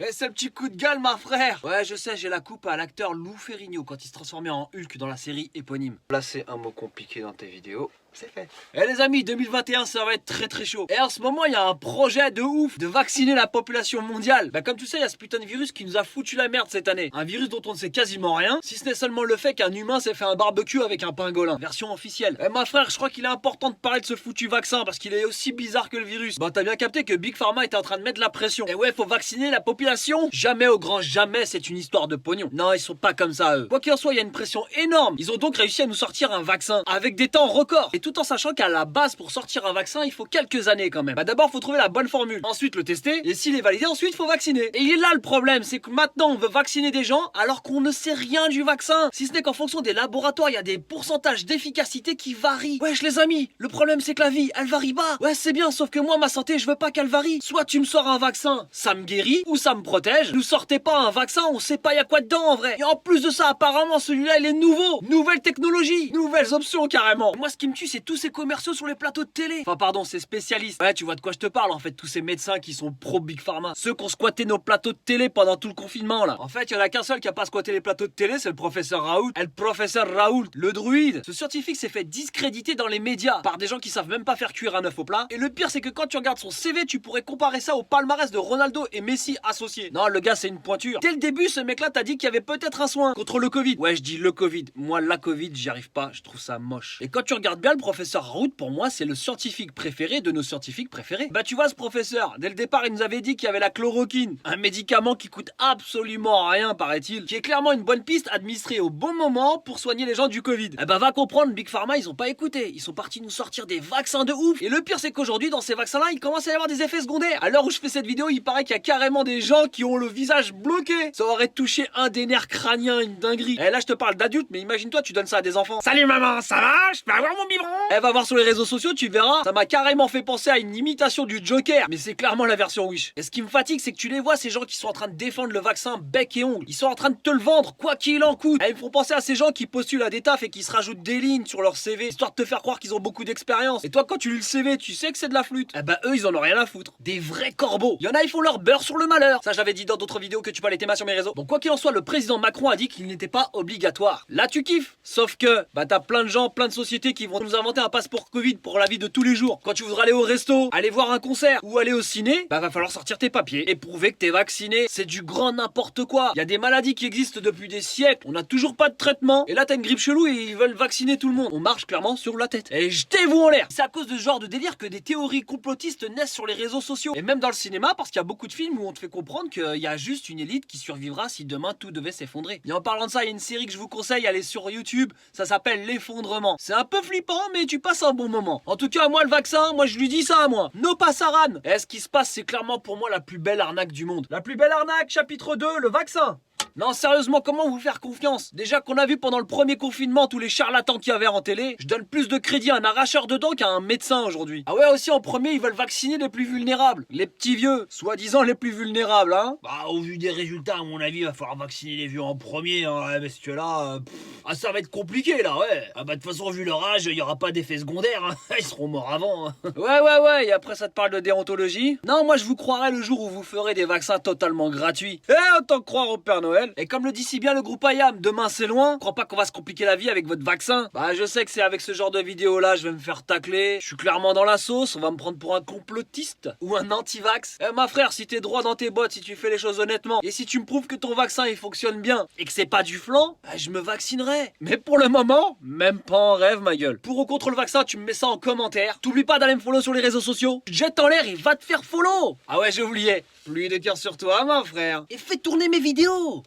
Eh, c'est le petit coup de gueule, ma frère. Ouais, je sais, j'ai la coupe à l'acteur Lou Ferrigno quand il se transformait en Hulk dans la série éponyme. Placer un mot compliqué dans tes vidéos, c'est fait. Eh les amis, 2021 ça va être très chaud. Et en ce moment il y a un projet de ouf de vacciner la population mondiale. Bah comme tu sais, il y a ce putain de virus qui nous a foutu la merde cette année. Un virus dont on ne sait quasiment rien, si ce n'est seulement le fait qu'un humain s'est fait un barbecue avec un pangolin. Version officielle. Eh ma frère, je crois qu'il est important de parler de ce foutu vaccin parce qu'il est aussi bizarre que le virus. Bah t'as bien capté que Big Pharma était en train de mettre la pression. Et ouais, faut vacciner la population. Jamais au grand jamais, c'est une histoire de pognon. Non, ils sont pas comme ça eux. Quoi qu'il en soit, il y a une pression énorme. Ils ont donc réussi à nous sortir un vaccin avec des temps records. Et tout en sachant qu'à la base, pour sortir un vaccin, il faut quelques années quand même. Bah d'abord, faut trouver la bonne formule. Ensuite, le tester. Et s'il est validé, ensuite, faut vacciner. Et il est là le problème, c'est que maintenant, on veut vacciner des gens alors qu'on ne sait rien du vaccin. Si ce n'est qu'en fonction des laboratoires, il y a des pourcentages d'efficacité qui varient. Wesh les amis, le problème c'est que la vie, elle varie pas. Ouais, c'est bien, sauf que moi, ma santé, je veux pas qu'elle varie. Soit tu me sors un vaccin, ça me guérit, ou ça me protège. Nous sortez pas un vaccin, on sait pas y a quoi dedans en vrai. Et en plus de ça, apparemment, celui-là, il est nouveau. Nouvelle technologie, nouvelles options carrément. Moi, ce qui me tue, c'est tous ces commerciaux sur les plateaux de télé. Enfin, pardon, c'est spécialiste. Ouais, tu vois de quoi je te parle en fait, tous ces médecins qui sont pro Big Pharma. Ceux qui ont squatté nos plateaux de télé pendant tout le confinement là. En fait, il y en a qu'un seul qui a pas squatté les plateaux de télé, c'est le professeur Raoult. Et le professeur Raoult, le druide. Ce scientifique s'est fait discréditer dans les médias par des gens qui savent même pas faire cuire un œuf au plat. Et le pire, c'est que quand tu regardes son CV, tu pourrais comparer ça au palmarès de Ronaldo et Messi associés. Non, le gars, c'est une pointure. Dès le début, ce mec-là t'a dit qu'il y avait peut-être un soin contre le Covid. Ouais, je dis le Covid. Moi, la Covid, j'y arrive pas. Je trouve ça moche. Et quand tu regardes bien, le professeur Raoult, pour moi, c'est le scientifique préféré de nos scientifiques préférés. Bah tu vois ce professeur, dès le départ il nous avait dit qu'il y avait la chloroquine, un médicament qui coûte absolument rien paraît-il, qui est clairement une bonne piste administrée au bon moment pour soigner les gens du Covid. Eh bah va comprendre, Big Pharma ils ont pas écouté, ils sont partis nous sortir des vaccins de ouf. Et le pire c'est qu'aujourd'hui dans ces vaccins là il commence à y avoir des effets secondaires. À l'heure où je fais cette vidéo il paraît qu'il y a carrément des gens qui ont le visage bloqué. Ça aurait touché un des nerfs crâniens, une dinguerie. Et là je te parle d'adultes mais imagine-toi tu donnes ça à des enfants. Salut maman, ça va? Je peux avoir mon biberon? Elle va voir sur les réseaux sociaux, tu verras, ça m'a carrément fait penser à une imitation du Joker, mais c'est clairement la version Wish. Et ce qui me fatigue, c'est que tu les vois, ces gens qui sont en train de défendre le vaccin bec et ongle. Ils sont en train de te le vendre, quoi qu'il en coûte. Et ils me font penser à ces gens qui postulent à des tafs et qui se rajoutent des lignes sur leur CV, histoire de te faire croire qu'ils ont beaucoup d'expérience. Et toi, quand tu lis le CV, tu sais que c'est de la flûte. Eh bah eux, ils en ont rien à foutre. Des vrais corbeaux. Il y en a, ils font leur beurre sur le malheur. Ça, j'avais dit dans d'autres vidéos que tu peux aller théma sur mes réseaux. Bon, quoi qu'il en soit, le président Macron a dit qu'il n'était pas obligatoire. Là, tu kiffes. Sauf que, bah t'as plein de gens, plein de sociétés qui vont nous inventer un passeport Covid pour la vie de tous les jours. Quand tu voudras aller au resto, aller voir un concert ou aller au ciné, bah va falloir sortir tes papiers et prouver que t'es vacciné. C'est du grand n'importe quoi. Il y a des maladies qui existent depuis des siècles, on n'a toujours pas de traitement. Et là t'as une grippe chelou et ils veulent vacciner tout le monde. On marche clairement sur la tête. Et jetez-vous en l'air. C'est à cause de ce genre de délire que des théories complotistes naissent sur les réseaux sociaux. Et même dans le cinéma, parce qu'il y a beaucoup de films où on te fait comprendre qu'il y a juste une élite qui survivra si demain tout devait s'effondrer. Et en parlant de ça, il y a une série que je vous conseille, elle est sur YouTube, ça s'appelle L'Effondrement. C'est un peu flippant mais tu passes un bon moment. En tout cas, moi le vaccin, moi je lui dis ça à moi. No passaran. Et ce qui se passe, c'est clairement pour moi la plus belle arnaque du monde. La plus belle arnaque, chapitre 2, le vaccin. Non, sérieusement, comment vous faire confiance? Déjà qu'on a vu pendant le premier confinement tous les charlatans qu'il y avait en télé, je donne plus de crédit à un arracheur de dents qu'à un médecin aujourd'hui. Ah ouais, aussi en premier, ils veulent vacciner les plus vulnérables. Les petits vieux, soi-disant les plus vulnérables, hein. Bah, au vu des résultats, à mon avis, il va falloir vacciner les vieux en premier, hein, parce que là, ça va être compliqué, là, ouais. Ah bah, de toute façon, vu leur âge, il y aura pas d'effet secondaire, hein. Ils seront morts avant, hein. Ouais, et après ça te parle de déontologie? Non, moi je vous croirai le jour où vous ferez des vaccins totalement gratuits. Autant croire au Père Noël. Et comme le dit si bien le groupe IAM, demain c'est loin, crois pas qu'on va se compliquer la vie avec votre vaccin. Bah je sais que c'est avec ce genre de vidéo là je vais me faire tacler, je suis clairement dans la sauce, on va me prendre pour un complotiste ou un anti-vax. Ma frère, si t'es droit dans tes bottes, si tu fais les choses honnêtement, et si tu me prouves que ton vaccin il fonctionne bien, et que c'est pas du flan, bah, je me vaccinerai. Mais pour le moment, même pas en rêve ma gueule. Pour ou contre le vaccin, tu me mets ça en commentaire. T'oublies pas d'aller me follow sur les réseaux sociaux. Jette en l'air et va te faire follow. Ah ouais, j'ai oublié. Plus de cœur sur toi, mon frère. Et fais tourner mes vidéos.